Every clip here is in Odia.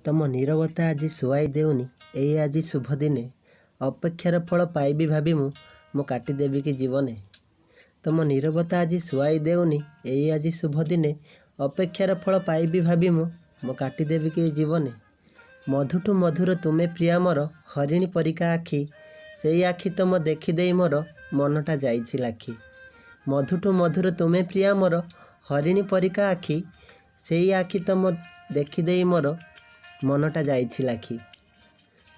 ତମ ନୀରବତା ଆଜି ଶୁଆଇ ଦେଉନି ଏଇ ଆଜି ଶୁଭ ଦିନେ, ଅପେକ୍ଷାର ଫଳ ପାଇବି ଭାବି ମୁଁ କାଟିଦେବି କି ଜୀବନେ। ତମ ନୀରବତା ଆଜି ଶୁଆଇ ଦେଉନି ଏଇ ଆଜି ଶୁଭ ଦିନେ, ଅପେକ୍ଷାର ଫଳ ପାଇବି ଭାବି ମୁଁ କାଟିଦେବି କି ଜୀବନେ। ମଧୁଠୁ ମଧୁର ତୁମେ ପ୍ରିୟା ମୋର, ହରିଣୀ ପରିକା ଆଖି, ସେଇ ଆଖି ତମ ଦେଖିଦେଇ ମୋର ମନଟା ଯାଇଛି ଲାଖି। ମଧୁଠୁ ମଧୁର ତୁମେ ପ୍ରିୟା ମୋର, ହରିଣୀ ପରିକା ଆଖି, ସେଇ ଆଖି ତମ ଦେଖିଦେଇ ମୋର ମନଟା ଯାଇଛି ଲାଖି।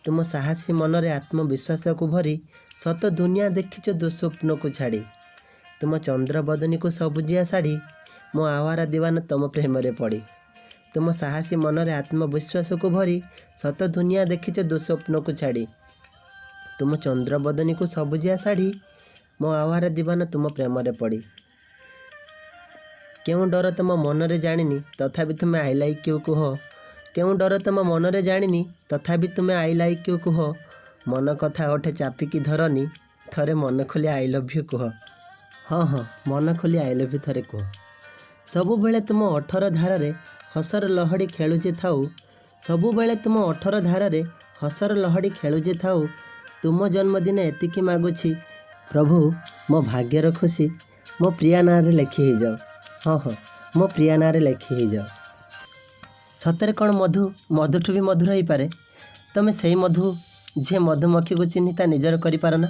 ତୁମ ସାହସୀ ମନରେ ଆତ୍ମବିଶ୍ୱାସକୁ ଭରି, ସତ ଦୁନିଆ ଦେଖିଛ ଦୁଃସ୍ୱପ୍ନକୁ ଛାଡ଼ି। ତୁମ ଚନ୍ଦ୍ରବଦନୀକୁ ସବୁଜିଆ ଶାଢ଼ୀ, ମୋ ଆୱାରା ଦିୱାନ ତମ ପ୍ରେମରେ ପଡ଼ି। ତୁମ ସାହସୀ ମନରେ ଆତ୍ମବିଶ୍ୱାସକୁ ଭରି, ସତ ଦୁନିଆ ଦେଖିଛ ଦୁଃସ୍ୱପ୍ନକୁ ଛାଡ଼ି। ତୁମ ଚନ୍ଦ୍ରବଦନୀକୁ ସବୁଜିଆ ଶାଢ଼ୀ, ମୋ ଆୱାରା ଦିୱାନ ତୁମ ପ୍ରେମରେ ପଡ଼ି। କେଉଁ ଡର ତମ ମନରେ ଜାଣିନି, ତଥାପି ତୁମେ ଆଇ ଲାଇକ୍ ୟୁ କୁହ। କେଉଁ ଡର ତମ ମନରେ ଜାଣିନି, ତଥାପି ତୁମେ ଆଇ ଲାଇକ୍ ୟୁ କୁହ। ମନ କଥା ଓଠେ ଚାପିକି ଧରନି, ଥରେ ମନ ଖୋଲି ଆଇ ଲଭ୍ ୟୁ କୁହ। ହଁ ମନ ଖୋଲି ଆଇ ଲଭ୍ ୟୁ ଥରେ କୁହ। ସବୁବେଳେ ତୁମ ଓଠର ଧାରରେ ହସର ଲହଡ଼ି ଖେଳୁଛି ଥାଉ। ସବୁବେଳେ ତୁମ ଓଠର ଧାରରେ ହସର ଲହଡ଼ି ଖେଳୁଛି ଥାଉ। ତୁମ ଜନ୍ମଦିନ ଏତିକି ମାଗୁଛି, ପ୍ରଭୁ ମୋ ଭାଗ୍ୟର ଖୁସି ମୋ ପ୍ରିୟା ନାଁରେ ଲେଖି ହେଇଯାଉ। ହଁ ମୋ ପ୍ରିୟା ନାଁରେ ଲେଖି ହେଇଯାଉ। ସତରେ କ'ଣ ମଧୁ ମଧୁଠୁ ବି ମଧୁର ହେଇପାରେ? ତମେ ସେଇ ମଧୁ ଯିଏ ମଧୁମକ୍ଷୀକୁ ଚିହ୍ନି ତା ନିଜର କରିପାର ନା।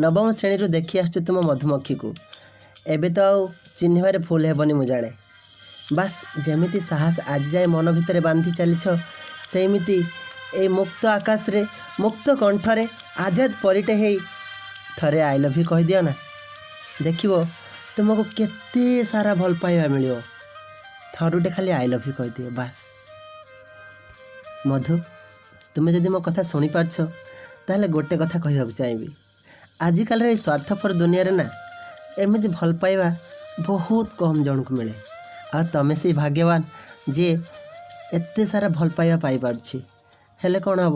ନବମ ଶ୍ରେଣୀରୁ ଦେଖି ଆସୁଛୁ ତୁମ ମଧୁମକ୍ଷୀକୁ, ଏବେ ତ ଆଉ ଚିହ୍ନିବାରେ ଭୁଲ ହେବନି ମୁଁ ଜାଣେ। ବାସ୍ ଯେମିତି ସାହସ ଆଜି ଯାଏ ମନ ଭିତରେ ବାନ୍ଧି ଚାଲିଛ, ସେମିତି ଏଇ ମୁକ୍ତ ଆକାଶରେ ମୁକ୍ତ କଣ୍ଠରେ ଆଜାଦ ପରୀଟେ ହେଇ ଥରେ ଆଇ ଲଭ୍ ୟୁ କହିଦିଅ ନା। ଦେଖିବ ତୁମକୁ କେତେ ସାରା ଭଲ ପାଇବା ମିଳିବ। ଥରୁଟେ ଖାଲି ଆଇ ଲଭ୍ ୟୁ କହିଦିଅ ବାସ୍। ମଧୁ, ତୁମେ ଯଦି ମୋ କଥା ଶୁଣିପାରୁଛ, ତାହେଲେ ଗୋଟେ କଥା କହିବାକୁ ଚାହିଁବି। ଆଜିକାଲିର ଏଇ ସ୍ୱାର୍ଥପର ଦୁନିଆରେ ନା, ଏମିତି ଭଲ ପାଇବା ବହୁତ କମ୍ ଜଣକୁ ମିଳେ। ଆଉ ତମେ ସେଇ ଭାଗ୍ୟବାନ ଯିଏ ଏତେ ସାରା ଭଲ ପାଇବା ପାଇପାରୁଛି। ହେଲେ କ'ଣ ହେବ,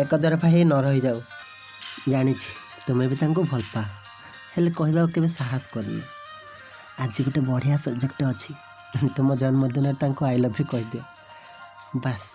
ଏକତରଫା ହେଇ ନ ରହିଯାଉ। ଜାଣିଛି ତୁମେ ବି ତାଙ୍କୁ ଭଲ ପାଅ, ହେଲେ କହିବାକୁ କେବେ ସାହସ କରୁନି। ଆଜି ଗୋଟେ ବଢ଼ିଆ ସୁଯୋଗଟେ ଅଛି, ତୁମ ଜନ୍ମଦିନରେ ତାଙ୍କୁ ଆଇ ଲଭ୍ ୟୁ କହିଦିଅ ବାସ୍।